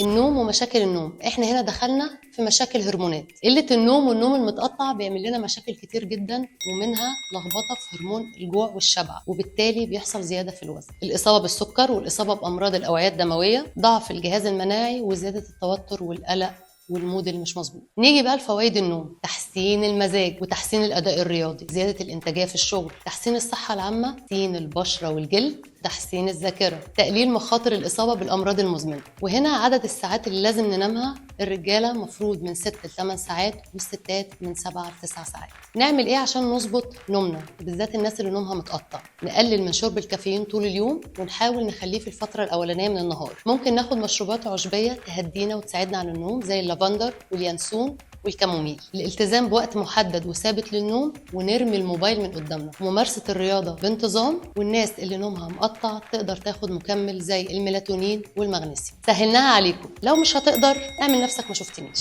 النوم ومشاكل النوم. احنا هنا دخلنا في مشاكل هرمونات. قلة النوم والنوم المتقطع بيعمل لنا مشاكل كتير جدا، ومنها لخبطة في هرمون الجوع والشبع، وبالتالي بيحصل زيادة في الوزن. الإصابة بالسكر والإصابة بأمراض الأوعية الدموية، ضعف الجهاز المناعي، وزيادة التوتر والقلق والمود اللي مش مظبوط. نيجي بقى لفوائد النوم: تحسين المزاج وتحسين الاداء الرياضي، زياده الانتاجيه في الشغل، تحسين الصحه العامه، تحسين البشره والجلد، تحسين الذاكره، تقليل مخاطر الاصابه بالامراض المزمنه. وهنا عدد الساعات اللي لازم ننامها: الرجاله مفروض من 6 ل 8 ساعات، والستات من 7 ل 9 ساعات. نعمل ايه عشان نظبط نومنا، بالذات الناس اللي نومها متقطع؟ نقلل من شرب الكافيين طول اليوم، ونحاول نخليه في الفتره الاولانيه من النهار. ممكن ناخد مشروبات عشبيه تهدينا وتساعدنا على النوم، زي اللافندر واليانسون والكاموميل. الالتزام بوقت محدد وثابت للنوم، ونرمي الموبايل من قدامنا. ممارسة الرياضة بانتظام، والناس اللي نومها مقطع تقدر تاخد مكمل زي الميلاتونين والمغنيسيوم. سهلناها عليكم. لو مش هتقدر اعمل نفسك ما شفتنيش.